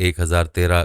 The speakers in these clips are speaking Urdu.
1013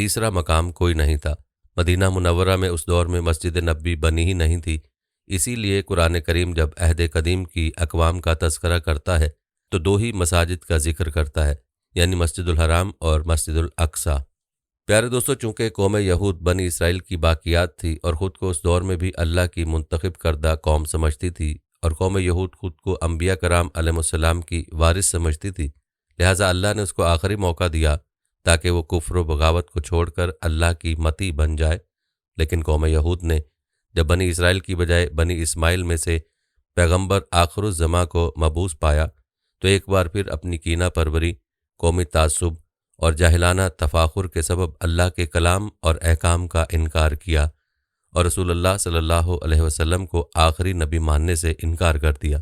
تیسرا مقام کوئی نہیں تھا۔ مدینہ منورہ میں اس دور میں مسجد نبوی بنی ہی نہیں تھی، اسی لیے قرآن کریم جب عہد قدیم کی اقوام کا تذکرہ کرتا ہے تو دو ہی مساجد کا ذکر کرتا ہے، یعنی مسجد الحرام اور مسجد الاقصیٰ۔ پیارے دوستو، چونکہ قوم یہود بنی اسرائیل کی باقیات تھی اور خود کو اس دور میں بھی اللہ کی منتخب کردہ قوم سمجھتی تھی، اور قوم یہود خود کو انبیاء کرام علیہ السلام کی وارث سمجھتی تھی، لہٰذا اللہ نے اس کو آخری موقع دیا تاکہ وہ کفر و بغاوت کو چھوڑ کر اللہ کی متی بن جائے۔ لیکن قوم یہود نے جب بنی اسرائیل کی بجائے بنی اسماعیل میں سے پیغمبر آخر الزماں کو مبعوث پایا تو ایک بار پھر اپنی کینہ پروری، قومی تعصب اور جاہلانہ تفاخر کے سبب اللہ کے کلام اور احکام کا انکار کیا اور رسول اللہ صلی اللہ علیہ وسلم کو آخری نبی ماننے سے انکار کر دیا۔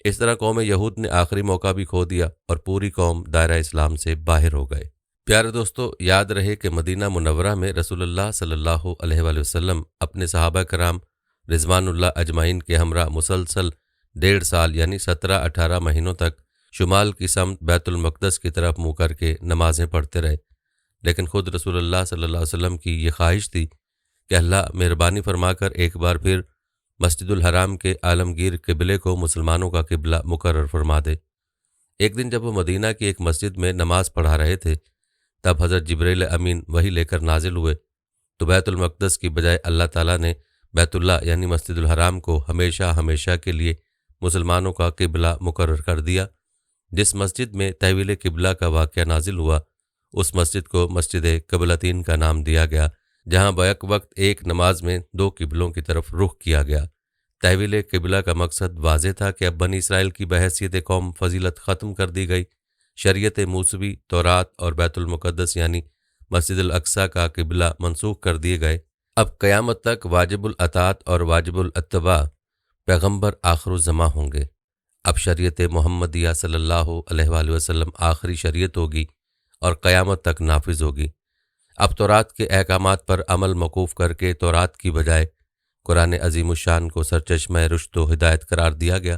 اس طرح قوم یہود نے آخری موقع بھی کھو دیا اور پوری قوم دائرہ اسلام سے باہر ہو گئے۔ پیارے دوستو، یاد رہے کہ مدینہ منورہ میں رسول اللہ صلی اللہ علیہ وآلہ وسلم اپنے صحابہ کرام رضوان اللہ اجمعین کے ہمراہ مسلسل 1.5 سال یعنی 17-18 مہینوں تک شمال کی سمت بیت المقدس کی طرف منہ کر کے نمازیں پڑھتے رہے، لیکن خود رسول اللہ صلی اللہ علیہ وسلم کی یہ خواہش تھی کہ اللہ مہربانی فرما کر ایک بار پھر مسجد الحرام کے عالمگیر قبلے کو مسلمانوں کا قبلہ مقرر فرما دے۔ ایک دن جب وہ مدینہ کی ایک مسجد میں نماز پڑھا رہے تھے، تب حضرت جبریل امین وحی لے کر نازل ہوئے تو بیت المقدس کی بجائے اللہ تعالیٰ نے بیت اللہ یعنی مسجد الحرام کو ہمیشہ ہمیشہ کے لیے مسلمانوں کا قبلہ مقرر کر دیا۔ جس مسجد میں تحویل قبلہ کا واقعہ نازل ہوا، اس مسجد کو مسجد قبلتین کا نام دیا گیا، جہاں بیک وقت ایک نماز میں 2 قبلوں کی طرف رخ کیا گیا۔ تحویل قبلہ کا مقصد واضح تھا کہ اب بنی اسرائیل کی بحیثیت قوم فضیلت ختم کر دی گئی، شریعت موسوی، تورات اور بیت المقدس یعنی مسجد الاقصیٰ کا قبلہ منسوخ کر دیے گئے۔ اب قیامت تک واجب الاطاعت اور واجب الاتباع پیغمبر آخر الزماں ہوں گے۔ اب شریعت محمدیہ صلی اللہ علیہ وآلہ وسلم آخری شریعت ہوگی اور قیامت تک نافذ ہوگی۔ اب تورات کے احکامات پر عمل موقوف کر کے تورات کی بجائے قرآن عظیم الشان کو سرچشمہ رشد و ہدایت قرار دیا گیا۔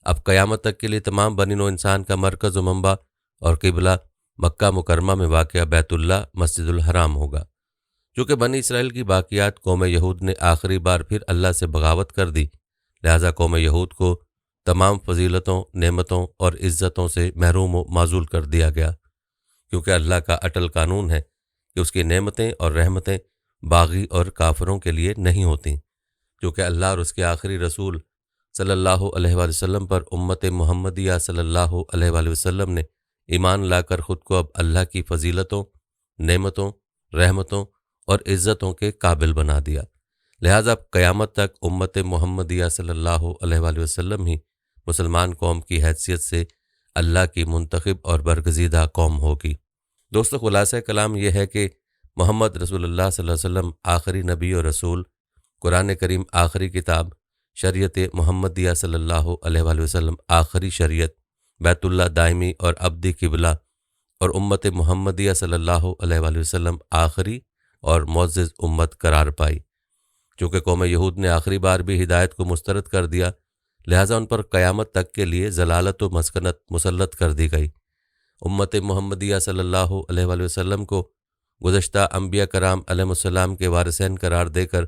اب قیامت تک کے لیے تمام بنی نوع انسان کا مرکز و منبع اور قبلہ مکہ مکرمہ میں واقع بیت اللہ مسجد الحرام ہوگا۔ چونکہ بنی اسرائیل کی باقیات قوم یہود نے آخری بار پھر اللہ سے بغاوت کر دی، لہٰذا قوم یہود کو تمام فضیلتوں، نعمتوں اور عزتوں سے محروم و معزول کر دیا گیا، کیونکہ اللہ کا اٹل قانون ہے کہ اس کی نعمتیں اور رحمتیں باغی اور کافروں کے لیے نہیں ہوتیں۔ کیونکہ اللہ اور اس کے آخری رسول صلی اللہ علیہ وآلہ وسلم پر امت محمدیہ صلی اللہ علیہ وآلہ وسلم نے ایمان لا کر خود کو اب اللہ کی فضیلتوں، نعمتوں، رحمتوں اور عزتوں کے قابل بنا دیا، لہٰذا اب قیامت تک امت محمدیہ صلی اللہ علیہ وآلہ وسلم ہی مسلمان قوم کی حیثیت سے اللہ کی منتخب اور برگزیدہ قوم ہوگی۔ دوستو، خلاصہ کلام یہ ہے کہ محمد رسول اللہ صلی اللہ علیہ وسلم آخری نبی اور رسول، قرآن کریم آخری کتاب، شریعت محمدیہ صلی اللہ علیہ وآلہ وسلم آخری شریعت، بیت اللہ دائمی اور ابدی قبلہ، اور امت محمدیہ صلی اللہ علیہ وآلہ وسلم آخری اور معزز امت قرار پائی۔ چونکہ قوم یہود نے آخری بار بھی ہدایت کو مسترد کر دیا، لہٰذا ان پر قیامت تک کے لیے ضلالت و مسکنت مسلط کر دی گئی۔ امت محمدیہ صلی اللہ علیہ وآلہ وسلم کو گزشتہ انبیاء کرام علیہ السلام کے وارثین قرار دے کر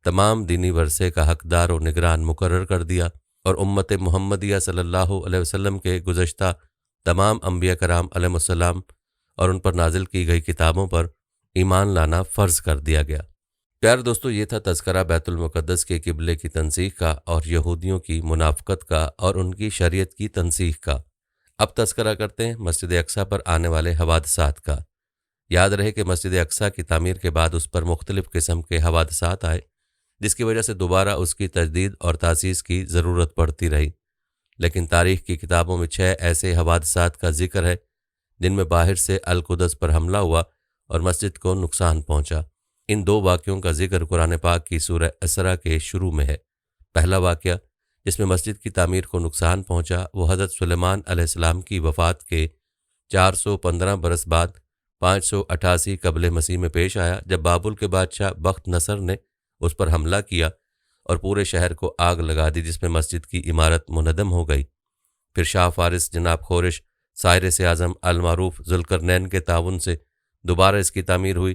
تمام دینی ورثے کا حقدار و نگران مقرر کر دیا، اور امت محمدیہ صلی اللہ علیہ وسلم کے گزشتہ تمام انبیاء کرام علیہ السلام اور ان پر نازل کی گئی کتابوں پر ایمان لانا فرض کر دیا گیا۔ پیارے دوستو، یہ تھا تذکرہ بیت المقدس کے قبلے کی تنسیخ کا اور یہودیوں کی منافقت کا اور ان کی شریعت کی تنسیخ کا۔ اب تذکرہ کرتے ہیں مسجد اقصیٰ پر آنے والے حوادثات کا۔ یاد رہے کہ مسجد اقصیٰ کی تعمیر کے بعد اس پر مختلف قسم کے حوادثات آئے، جس کی وجہ سے دوبارہ اس کی تجدید اور تاسیس کی ضرورت پڑتی رہی، لیکن تاریخ کی کتابوں میں 6 ایسے حوادثات کا ذکر ہے جن میں باہر سے القدس پر حملہ ہوا اور مسجد کو نقصان پہنچا۔ ان 2 واقعوں کا ذکر قرآن پاک کی سورہ اسراء کے شروع میں ہے۔ پہلا واقعہ جس میں مسجد کی تعمیر کو نقصان پہنچا وہ حضرت سلیمان علیہ السلام کی وفات کے 415 برس بعد 588 قبل مسیح میں پیش آیا، جب بابل کے بادشاہ بخت نصر نے اس پر حملہ کیا اور پورے شہر کو آگ لگا دی، جس میں مسجد کی عمارت منہدم ہو گئی۔ پھر شاہ فارس جناب خورش سائرس اعظم المعروف ذوالقرنین کے تعاون سے دوبارہ اس کی تعمیر ہوئی،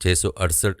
668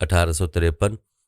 1853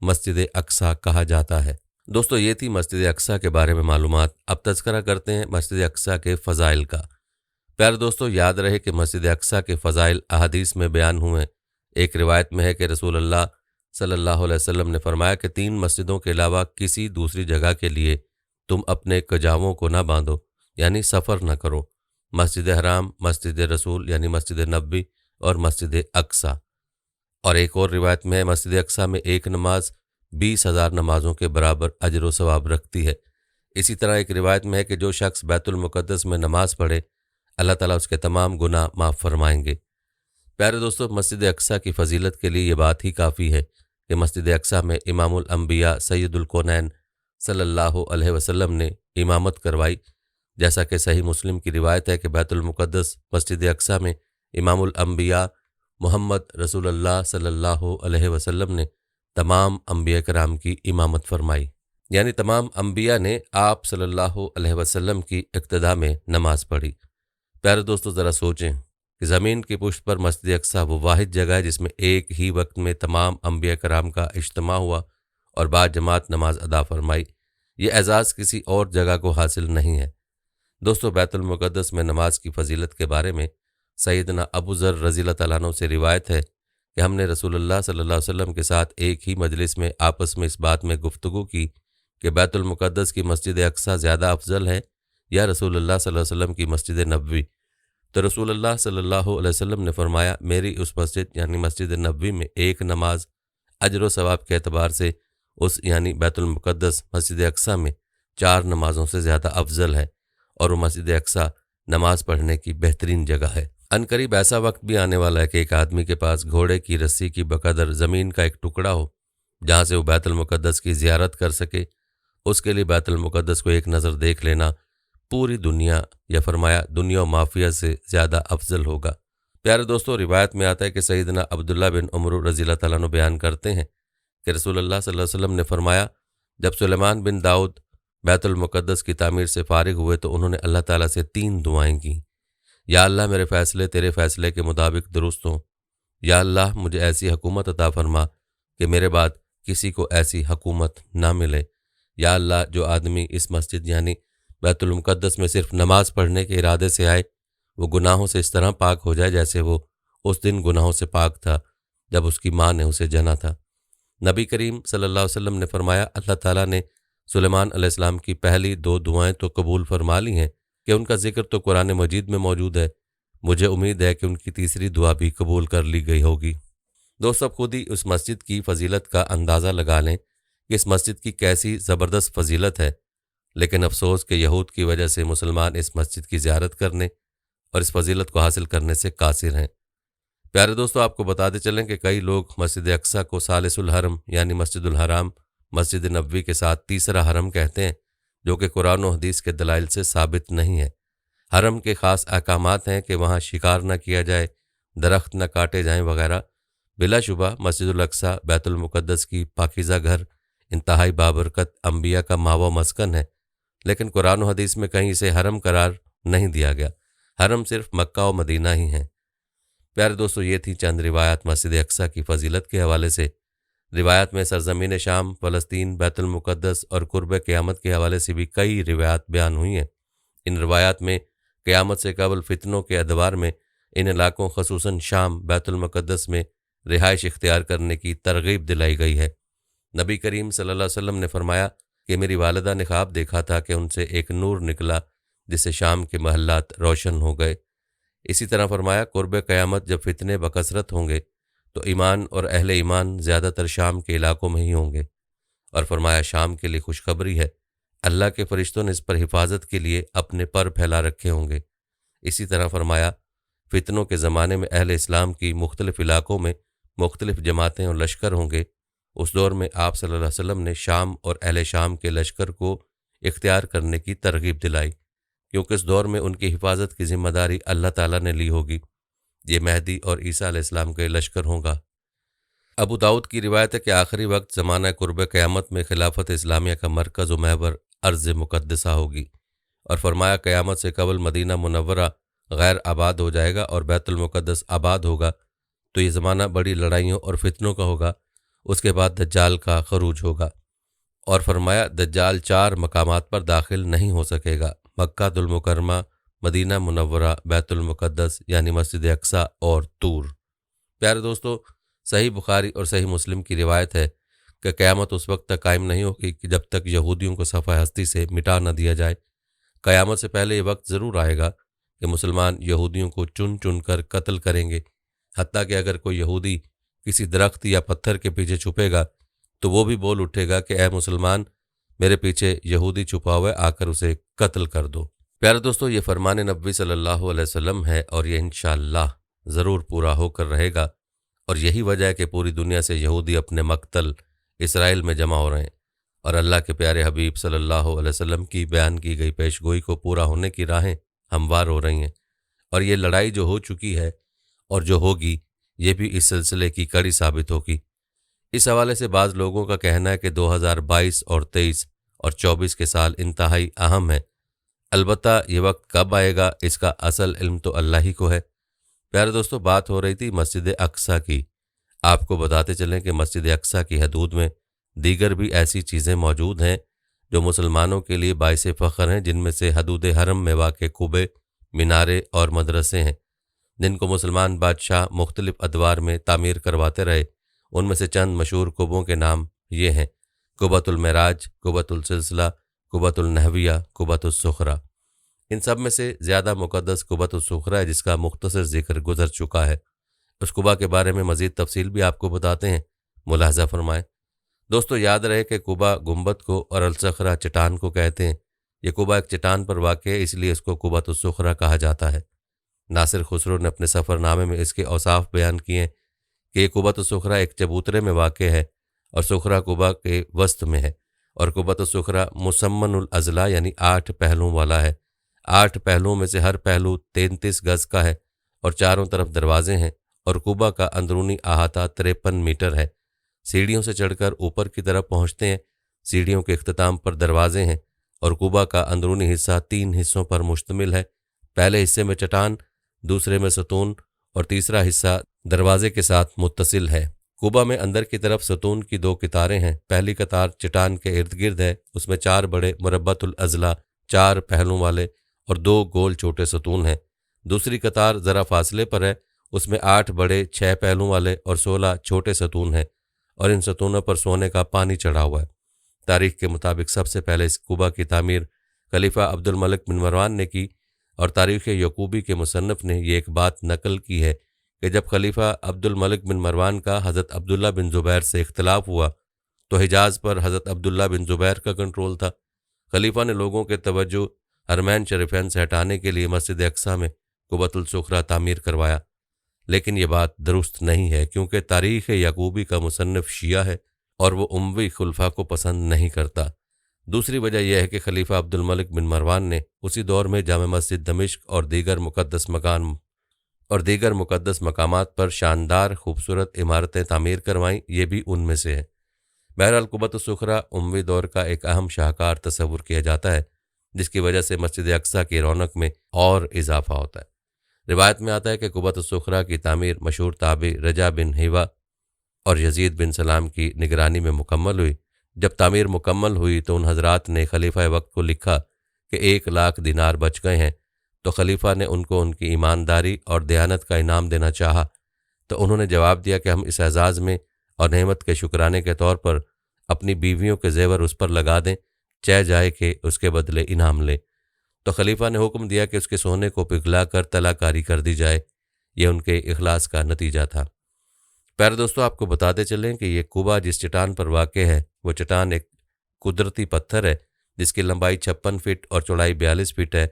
مسجد اقصی کہا جاتا ہے۔ دوستو یہ تھی مسجد اقصی کے بارے میں معلومات۔ اب تذکرہ کرتے ہیں مسجد اقصی کے فضائل کا۔ پیارے دوستو یاد رہے کہ مسجد اقصی کے فضائل احادیث میں بیان ہوئے۔ ایک روایت میں ہے کہ رسول اللہ صلی اللہ علیہ وسلم نے فرمایا کہ 3 مسجدوں کے علاوہ کسی دوسری جگہ کے لیے تم اپنے کجاووں کو نہ باندھو، یعنی سفر نہ کرو: مسجد حرام، مسجد رسول یعنی مسجد نبوی اور مسجد اقصی۔ اور ایک اور روایت میں ہے مسجد اقصی میں ایک نماز 20,000 نمازوں کے برابر اجر و ثواب رکھتی ہے۔ اسی طرح ایک روایت میں ہے کہ جو شخص بیت المقدس میں نماز پڑھے اللہ تعالیٰ اس کے تمام گناہ معاف فرمائیں گے۔ پیارے دوستو مسجد اقصی کی فضیلت کے لیے یہ بات ہی کافی ہے کہ مسجد اقصی میں امام الانبیاء سید الکونین صلی اللہ علیہ وسلم نے امامت کروائی، جیسا کہ صحیح مسلم کی روایت ہے کہ بیت المقدس مسجد اقصی میں امام الانبیاء محمد رسول اللہ صلی اللہ علیہ وسلم نے تمام انبیاء کرام کی امامت فرمائی، یعنی تمام انبیاء نے آپ صلی اللہ علیہ وسلم کی اقتداء میں نماز پڑھی۔ پیارے دوستو ذرا سوچیں کہ زمین کی پشت پر مسجد اقصی وہ واحد جگہ ہے جس میں ایک ہی وقت میں تمام انبیاء کرام کا اجتماع ہوا اور با جماعت نماز ادا فرمائی۔ یہ اعزاز کسی اور جگہ کو حاصل نہیں ہے۔ دوستو بیت المقدس میں نماز کی فضیلت کے بارے میں سیدنا ابو ذر رضی اللہ تعالیٰ عنہ سے روایت ہے کہ ہم نے رسول اللہ صلی اللہ علیہ وسلم کے ساتھ ایک ہی مجلس میں آپس میں اس بات میں گفتگو کی کہ بیت المقدس کی مسجد اقصی زیادہ افضل ہے یا رسول اللہ صلی اللہ علیہ وسلم کی مسجد نبوی؟ تو رسول اللہ صلی اللہ علیہ وسلم نے فرمایا میری اس مسجد یعنی مسجد نبوی میں ایک نماز اجر و ثواب کے اعتبار سے اس یعنی بیت المقدس مسجد اقصی میں 4 نمازوں سے زیادہ افضل ہے، اور وہ مسجد اقصی نماز پڑھنے کی بہترین جگہ ہے۔ عنقریب ایسا وقت بھی آنے والا ہے کہ ایک آدمی کے پاس گھوڑے کی رسی کی بقدر زمین کا ایک ٹکڑا ہو جہاں سے وہ بیت المقدس کی زیارت کر سکے۔ اس کے لیے بیت المقدس کو ایک نظر دیکھ لینا پوری دنیا یا فرمایا دنیا و مافیہ سے زیادہ افضل ہوگا۔ پیارے دوستو روایت میں آتا ہے کہ سیدنا عبداللہ بن عمر رضی اللہ تعالیٰ عنہ بیان کرتے ہیں کہ رسول اللہ صلی اللہ علیہ وسلم نے فرمایا جب سلیمان بن داؤد بیت المقدس کی تعمیر سے فارغ ہوئے تو انہوں نے اللہ تعالیٰ سے 3 دعائیں کیں: یا اللہ میرے فیصلے تیرے فیصلے کے مطابق درست ہوں، یا اللہ مجھے ایسی حکومت عطا فرما کہ میرے بعد کسی کو ایسی حکومت نہ ملے، یا اللہ جو آدمی اس مسجد یعنی بیت المقدس میں صرف نماز پڑھنے کے ارادے سے آئے وہ گناہوں سے اس طرح پاک ہو جائے جیسے وہ اس دن گناہوں سے پاک تھا جب اس کی ماں نے اسے جنا تھا۔ نبی کریم صلی اللہ علیہ وسلم نے فرمایا اللہ تعالیٰ نے سلیمان علیہ السلام کی پہلی 2 دعائیں تو قبول فرما لی ہیں کہ ان کا ذکر تو قرآن مجید میں موجود ہے، مجھے امید ہے کہ ان کی تیسری دعا بھی قبول کر لی گئی ہوگی۔ دوست اب خود ہی اس مسجد کی فضیلت کا اندازہ لگا لیں کہ اس مسجد کی کیسی زبردست فضیلت ہے، لیکن افسوس کہ یہود کی وجہ سے مسلمان اس مسجد کی زیارت کرنے اور اس فضیلت کو حاصل کرنے سے قاصر ہیں۔ پیارے دوستو آپ کو بتاتے چلیں کہ کئی لوگ مسجد اقصی کو ثالث الحرم یعنی مسجد الحرام مسجد نبوی کے ساتھ تیسرا حرم کہتے ہیں، جو کہ قرآن و حدیث کے دلائل سے ثابت نہیں ہے۔ حرم کے خاص احکامات ہیں کہ وہاں شکار نہ کیا جائے، درخت نہ کاٹے جائیں وغیرہ۔ بلا شبہ مسجد الاقصی بیت المقدس کی پاکیزہ گھر، انتہائی بابرکت انبیاء کا ماوا مسکن ہے، لیکن قرآن و حدیث میں کہیں اسے حرم قرار نہیں دیا گیا۔ حرم صرف مکہ و مدینہ ہی ہیں۔ پیارے دوستو یہ تھی چند روایات مسجد اقصی کی فضیلت کے حوالے سے۔ روایات میں سرزمین شام، فلسطین، بیت المقدس اور قرب قیامت کے حوالے سے بھی کئی روایات بیان ہوئی ہیں۔ ان روایات میں قیامت سے قبل فتنوں کے ادوار میں ان علاقوں خصوصاً شام، بیت المقدس میں رہائش اختیار کرنے کی ترغیب دلائی گئی ہے۔ نبی کریم صلی اللہ علیہ وسلم نے فرمایا کہ میری والدہ نے خواب دیکھا تھا کہ ان سے ایک نور نکلا جس سے شام کے محلات روشن ہو گئے۔ اسی طرح فرمایا قرب قیامت جب فتنے بکثرت ہوں گے تو ایمان اور اہل ایمان زیادہ تر شام کے علاقوں میں ہی ہوں گے، اور فرمایا شام کے لیے خوشخبری ہے، اللہ کے فرشتوں نے اس پر حفاظت کے لیے اپنے پر پھیلا رکھے ہوں گے۔ اسی طرح فرمایا فتنوں کے زمانے میں اہل اسلام کی مختلف علاقوں میں مختلف جماعتیں اور لشکر ہوں گے۔ اس دور میں آپ صلی اللہ علیہ وسلم نے شام اور اہل شام کے لشکر کو اختیار کرنے کی ترغیب دلائی، کیونکہ اس دور میں ان کی حفاظت کی ذمہ داری اللہ تعالیٰ نے لی ہوگی۔ یہ مہدی اور عیسیٰ علیہ السلام کے لشکر ہوگا۔ ابو داؤد کی روایت ہے کہ آخری وقت زمانہ قرب قیامت میں خلافت اسلامیہ کا مرکز و محور ارض مقدسہ ہوگی، اور فرمایا قیامت سے قبل مدینہ منورہ غیر آباد ہو جائے گا اور بیت المقدس آباد ہوگا، تو یہ زمانہ بڑی لڑائیوں اور فتنوں کا ہوگا۔ اس کے بعد دجال کا خروج ہوگا، اور فرمایا دجال 4 مقامات پر داخل نہیں ہو سکے گا: مکہ المکرمہ، مدینہ منورہ، بیت المقدس یعنی مسجد اقصی اور طور۔ پیارے دوستو، صحیح بخاری اور صحیح مسلم کی روایت ہے کہ قیامت اس وقت تک قائم نہیں ہوگی کہ جب تک یہودیوں کو صفحہ ہستی سے مٹا نہ دیا جائے۔ قیامت سے پہلے یہ وقت ضرور آئے گا کہ مسلمان یہودیوں کو چن چن کر قتل کریں گے، حتیٰ کہ اگر کوئی یہودی کسی درخت یا پتھر کے پیچھے چھپے گا تو وہ بھی بول اٹھے گا کہ اے مسلمان، میرے پیچھے یہودی چھپا ہوا ہے، آ کر اسے قتل کر دو۔ پیارے دوستو، یہ فرمان نبوی صلی اللہ علیہ وسلم ہے، اور یہ انشاءاللہ ضرور پورا ہو کر رہے گا، اور یہی وجہ ہے کہ پوری دنیا سے یہودی اپنے مقتل اسرائیل میں جمع ہو رہے ہیں، اور اللہ کے پیارے حبیب صلی اللہ علیہ وسلم کی بیان کی گئی پیش گوئی کو پورا ہونے کی راہیں ہموار ہو رہی ہیں، اور یہ لڑائی جو ہو چکی ہے اور جو ہوگی یہ بھی اس سلسلے کی کڑی ثابت ہوگی۔ اس حوالے سے بعض لوگوں کا کہنا ہے کہ 2022 اور 23 اور 24 کے سال انتہائی اہم ہیں، البتہ یہ وقت کب آئے گا اس کا اصل علم تو اللہ ہی کو ہے۔ پیارے دوستو، بات ہو رہی تھی مسجد اقصی کی۔ آپ کو بتاتے چلیں کہ مسجد اقصی کی حدود میں دیگر بھی ایسی چیزیں موجود ہیں جو مسلمانوں کے لیے باعث فخر ہیں، جن میں سے حدود حرم میں واقع قبے، مینارے اور مدرسے ہیں، جن کو مسلمان بادشاہ مختلف ادوار میں تعمیر کرواتے رہے۔ ان میں سے چند مشہور قبوں کے نام یہ ہیں: قبۃ المعراج، قبۃ السلسلہ، قبۃ النہویہ، قبۃ الصخرہ۔ ان سب میں سے زیادہ مقدس قبۃ الصخرہ ہے، جس کا مختصر ذکر گزر چکا ہے۔ اس قبہ کے بارے میں مزید تفصیل بھی آپ کو بتاتے ہیں، ملاحظہ فرمائیں۔ دوستو، یاد رہے کہ قبہ گنبد کو اور الصخرہ چٹان کو کہتے ہیں۔ یہ قبہ ایک چٹان پر واقع ہے، اس لیے اس کو قبۃ الصخرہ کہا جاتا ہے۔ ناصر خسرو نے اپنے سفر نامے میں اس کے اوصاف بیان کیے ہیں کہ یہ قبۃ الصخرہ ایک چبوترے میں واقع ہے، اور صخرہ قبہ کے وسط میں ہے، اور قبۃ الصخرہ مسمن الاضلاع یعنی 8 پہلوؤں والا ہے۔ 8 پہلوؤں میں سے ہر پہلو 33 گز کا ہے، اور چاروں طرف دروازے ہیں، اور قبہ کا اندرونی احاطہ 53 میٹر ہے۔ سیڑھیوں سے چڑھ کر اوپر کی طرف پہنچتے ہیں، سیڑھیوں کے اختتام پر دروازے ہیں، اور قبہ کا اندرونی حصہ 3 حصوں پر مشتمل ہے۔ پہلے حصے میں چٹان، دوسرے میں ستون، اور تیسرا حصہ دروازے کے ساتھ متصل ہے۔ قبہ میں اندر کی طرف ستون کی 2 قطاریں ہیں۔ پہلی قطار چٹان کے ارد گرد ہے، اس میں 4 بڑے مربعۃ الاضلاع 4 پہلوؤں والے اور 2 گول چھوٹے ستون ہیں۔ دوسری قطار ذرا فاصلے پر ہے، اس میں 8 بڑے 6 پہلوؤں والے اور 16 چھوٹے ستون ہیں، اور ان ستونوں پر سونے کا پانی چڑھا ہوا ہے۔ تاریخ کے مطابق سب سے پہلے اس قبہ کی تعمیر خلیفہ عبد الملک بن مروان نے کی، اور تاریخ یعقوبی کے مصنف نے یہ ایک بات نقل کی ہے کہ جب خلیفہ عبد الملک بن مروان کا حضرت عبداللہ بن زبیر سے اختلاف ہوا تو حجاز پر حضرت عبداللہ بن زبیر کا کنٹرول تھا۔ خلیفہ نے لوگوں کے توجہ حرمین شریفین سے ہٹانے کے لیے مسجد اقصی میں قبۃ الصخرہ تعمیر کروایا، لیکن یہ بات درست نہیں ہے، کیونکہ تاریخ یعقوبی کا مصنف شیعہ ہے اور وہ اموی خلفاء کو پسند نہیں کرتا۔ دوسری وجہ یہ ہے کہ خلیفہ عبد الملک بن مروان نے اسی دور میں جامع مسجد دمشق اور دیگر مقدس مقامات پر شاندار خوبصورت عمارتیں تعمیر کروائیں، یہ بھی ان میں سے ہے۔ بہرحال قبۃ الصخرہ اموی دور کا ایک اہم شاہکار تصور کیا جاتا ہے، جس کی وجہ سے مسجد اقصی کی رونق میں اور اضافہ ہوتا ہے۔ روایت میں آتا ہے کہ قبۃ الصخرہ کی تعمیر مشہور تابعی رجا بن حیوہ اور یزید بن سلام کی نگرانی میں مکمل ہوئی۔ جب تعمیر مکمل ہوئی تو ان حضرات نے خلیفہ وقت کو لکھا کہ 1,00,000 دینار بچ گئے ہیں، تو خلیفہ نے ان کو ان کی ایمانداری اور دیانت کا انعام دینا چاہا، تو انہوں نے جواب دیا کہ ہم اس اعزاز میں اور نعمت کے شکرانے کے طور پر اپنی بیویوں کے زیور اس پر لگا دیں، چہ جائے کہ اس کے بدلے انعام لیں۔ تو خلیفہ نے حکم دیا کہ اس کے سونے کو پگھلا کر طلح کاری کر دی جائے۔ یہ ان کے اخلاص کا نتیجہ تھا۔ پیارے دوستو، آپ کو بتاتے چلیں کہ یہ قبہ جس چٹان پر واقع ہے وہ چٹان ایک قدرتی پتھر ہے، جس کی لمبائی 56 فٹ اور چوڑائی 42 فٹ ہے،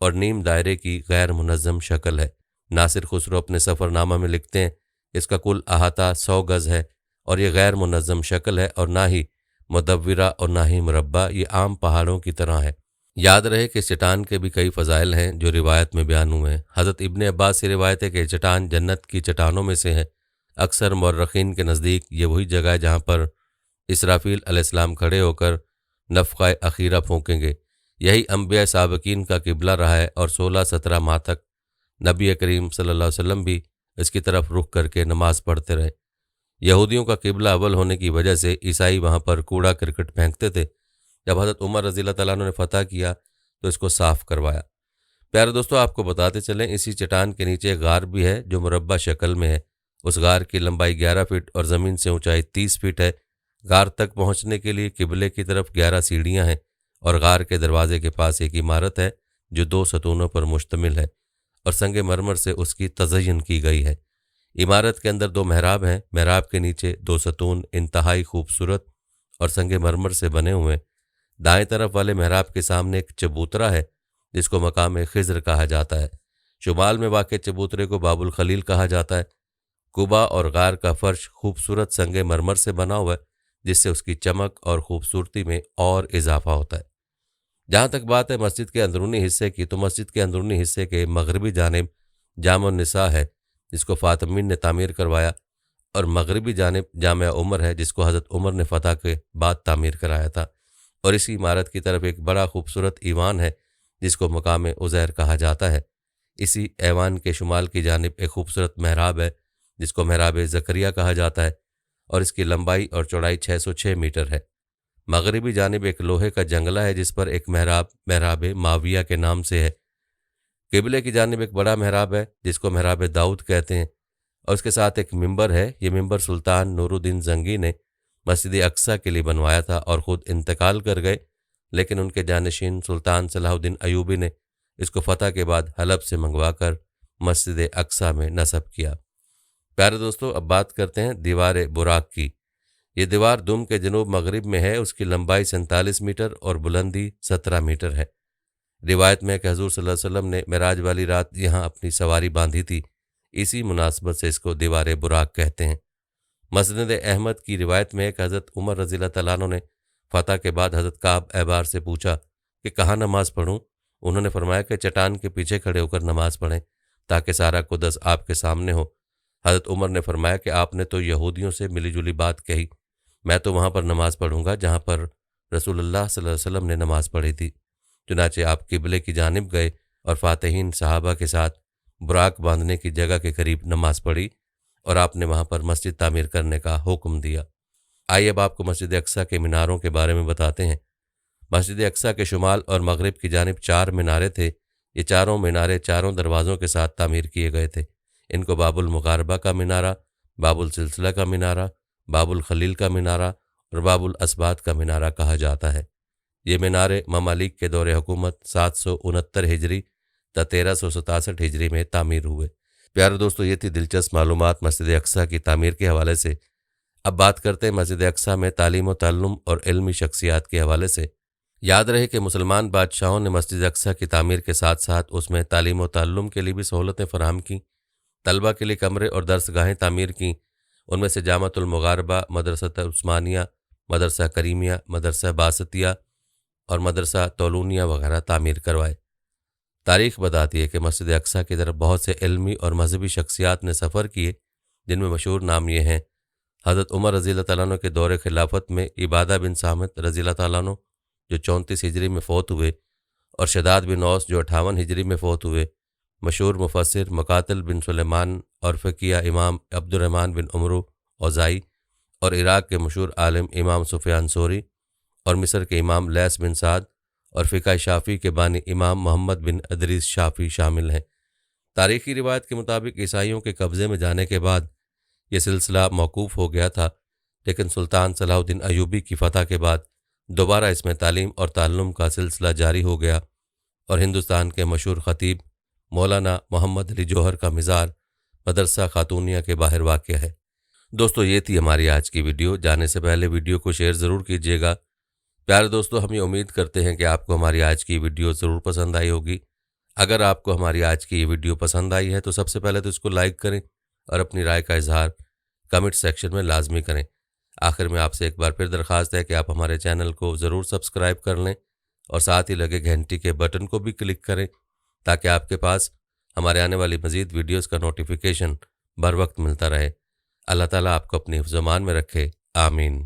اور نیم دائرے کی غیر منظم شکل ہے۔ ناصر خسرو اپنے سفر نامہ میں لکھتے ہیں، اس کا کل احاطہ 100 گز ہے، اور یہ غیر منظم شکل ہے، اور نہ ہی مدورہ اور نہ ہی مربع، یہ عام پہاڑوں کی طرح ہے۔ یاد رہے کہ اس چٹان کے بھی کئی فضائل ہیں جو روایت میں بیان ہوئے ہیں۔ حضرت ابن عباس سے روایت ہے کہ یہ چٹان جنت کی چٹانوں میں سے ہے۔ اکثر مورخین کے نزدیک یہ وہی جگہ ہے جہاں پر اسرافیل علیہ السلام کھڑے ہو کر نفخہ اخیرہ پھونکیں گے۔ یہی انبیاء سابقین کا قبلہ رہا ہے، اور 16-17 ماہ تک نبی کریم صلی اللہ علیہ وسلم بھی اس کی طرف رخ کر کے نماز پڑھتے رہے۔ یہودیوں کا قبلہ اول ہونے کی وجہ سے عیسائی وہاں پر کوڑا کرکٹ پھینکتے تھے۔ جب حضرت عمر رضی اللہ تعالیٰ عنہ نے فتح کیا تو اس کو صاف کروایا۔ پیارے دوستو، آپ کو بتاتے چلیں اسی چٹان کے نیچے ایک غار بھی ہے جو مربع شکل میں ہے۔ اس غار کی لمبائی 11 فٹ اور زمین سے اونچائی 30 فٹ ہے۔ غار تک پہنچنے کے لیے قبلے کی طرف 11 سیڑھیاں ہیں اور غار کے دروازے کے پاس ایک عمارت ہے جو 2 ستونوں پر مشتمل ہے اور سنگ مرمر سے اس کی تزئین کی گئی ہے۔ عمارت کے اندر 2 محراب ہیں۔ محراب کے نیچے 2 ستون انتہائی خوبصورت اور سنگ مرمر سے بنے ہوئے۔ دائیں طرف والے محراب کے سامنے ایک چبوترا ہے جس کو مقام خضر کہا جاتا ہے۔ شمال میں واقع چبوترے کو باب الخلیل کہا جاتا ہے۔ قبا اور غار کا فرش خوبصورت سنگ مرمر سے بنا ہوا ہے جس سے اس کی چمک اور خوبصورتی میں اور اضافہ ہوتا ہے۔ جہاں تک بات ہے مسجد کے اندرونی حصے کی، تو مسجد کے اندرونی حصے کے مغربی جانب جامع النساء ہے جس کو فاطمیین نے تعمیر کروایا، اور مغربی جانب جامع عمر ہے جس کو حضرت عمر نے فتح کے بعد تعمیر کرایا تھا، اور اسی عمارت کی طرف ایک بڑا خوبصورت ایوان ہے جس کو مقام عزیر کہا جاتا ہے۔ اسی ایوان کے شمال کی جانب ایک خوبصورت محراب ہے جس کو محراب زکریا کہا جاتا ہے، اور اس کی لمبائی اور چوڑائی 606 میٹر ہے۔ مغربی جانب ایک لوہے کا جنگلہ ہے جس پر ایک محراب معاویہ کے نام سے ہے۔ قبلے کی جانب ایک بڑا محراب ہے جس کو محراب داؤد کہتے ہیں، اور اس کے ساتھ ایک ممبر ہے۔ یہ ممبر سلطان نور الدین زنگی نے مسجد اقصیٰ کے لیے بنوایا تھا اور خود انتقال کر گئے، لیکن ان کے جانشین سلطان صلاح الدین ایوبی نے اس کو فتح کے بعد حلب سے منگوا کر مسجد اقصیٰ میں نصب کیا۔ پیارے دوستو، اب بات کرتے ہیں دیوار براق کی۔ یہ دیوار دم کے جنوب مغرب میں ہے۔ اس کی لمبائی 47 میٹر اور بلندی 17 میٹر ہے۔ روایت میں کہ حضور صلی اللہ علیہ وسلم نے معراج والی رات یہاں اپنی سواری باندھی تھی، اسی مناسبت سے اس کو دیوار براق کہتے ہیں۔ مسند احمد کی روایت میں کہ حضرت عمر رضی اللہ تعالیٰ عنہ نے فتح کے بعد حضرت کعب احبار سے پوچھا کہ کہاں نماز پڑھوں؟ انہوں نے فرمایا کہ چٹان کے پیچھے کھڑے ہو کر نماز پڑھیں تاکہ سارا قدس آپ کے سامنے ہو۔ حضرت عمر نے فرمایا کہ آپ نے تو یہودیوں سے ملی جلی بات کہی، میں تو وہاں پر نماز پڑھوں گا جہاں پر رسول اللہ صلی اللہ علیہ وسلم نے نماز پڑھی تھی۔ چنانچہ آپ قبلے کی جانب گئے اور فاتحین صحابہ کے ساتھ براق باندھنے کی جگہ کے قریب نماز پڑھی، اور آپ نے وہاں پر مسجد تعمیر کرنے کا حکم دیا۔ آئیے اب آپ کو مسجد اقصیٰ کے میناروں کے بارے میں بتاتے ہیں۔ مسجد اقصیٰ کے شمال اور مغرب کی جانب 4 مینارے تھے۔ یہ چاروں مینارے چاروں دروازوں کے ساتھ تعمیر کیے گئے تھے۔ ان کو باب المغاربہ کا مینارہ، باب السلسلہ کا مینارہ، باب الخلیل کا مینارہ اور باب الاسبات کا مینارہ کہا جاتا ہے۔ یہ مینارے ممالک کے دور حکومت 769 ہجری تا 1367 ہجری میں تعمیر ہوئے۔ پیارے دوستو، یہ تھی دلچسپ معلومات مسجد اقصیٰ کی تعمیر کے حوالے سے۔ اب بات کرتے ہیں مسجد اقصیٰ میں تعلیم و تعلم اور علمی شخصیات کے حوالے سے۔ یاد رہے کہ مسلمان بادشاہوں نے مسجد اقصیٰ کی تعمیر کے ساتھ ساتھ اس میں تعلیم و تعلم کے لیے بھی سہولتیں فراہم کیں۔ طلبہ کے لیے کمرے اور درس گاہیں تعمیر کیں۔ ان میں سے جامعۃ المغاربہ، مدرسہ عثمانیہ، مدرسہ کریمیہ، مدرسہ باسطیہ اور مدرسہ طولونیہ وغیرہ تعمیر کروائے۔ تاریخ بتاتی ہے کہ مسجد اقصیٰ کی طرف بہت سے علمی اور مذہبی شخصیات نے سفر کیے، جن میں مشہور نام یہ ہیں: حضرت عمر رضی اللہ تعالیٰ عنہ کے دور خلافت میں عبادہ بن صامت رضی اللہ تعالیٰ عنہ جو 34 ہجری میں فوت ہوئے، اور شداد بن اوس جو 58 ہجری میں فوت ہوئے، مشہور مفسر مقاتل بن سلیمان اور فقیہ امام عبد الرحمن بن عمرو اوزائی، اور عراق کے مشہور عالم امام سفیان ثوری، اور مصر کے امام لیث بن سعد، اور فقہ شافعی کے بانی امام محمد بن ادریس شافعی شامل ہیں۔ تاریخی روایت کے مطابق عیسائیوں کے قبضے میں جانے کے بعد یہ سلسلہ موقوف ہو گیا تھا، لیکن سلطان صلاح الدین ایوبی کی فتح کے بعد دوبارہ اس میں تعلیم اور تعلم کا سلسلہ جاری ہو گیا، اور ہندوستان کے مشہور خطیب مولانا محمد علی جوہر کا مزار مدرسہ خاتونیہ کے باہر واقع ہے۔ دوستو، یہ تھی ہماری آج کی ویڈیو۔ جانے سے پہلے ویڈیو کو شیئر ضرور کیجیے گا۔ پیارے دوستو، ہم یہ امید کرتے ہیں کہ آپ کو ہماری آج کی ویڈیو ضرور پسند آئی ہوگی۔ اگر آپ کو ہماری آج کی یہ ویڈیو پسند آئی ہے تو سب سے پہلے تو اس کو لائک کریں اور اپنی رائے کا اظہار کمنٹ سیکشن میں لازمی کریں۔ آخر میں آپ سے ایک بار پھر درخواست ہے کہ آپ ہمارے چینل کو ضرور سبسکرائب کر لیں اور ساتھ ہی لگے گھنٹی کے بٹن کو بھی کلک کریں تاکہ آپ کے پاس ہمارے آنے والی مزید ویڈیوز کا نوٹیفیکیشن بر وقت ملتا رہے۔ اللہ تعالیٰ آپ کو اپنی حفظ و امان میں رکھے۔ آمین۔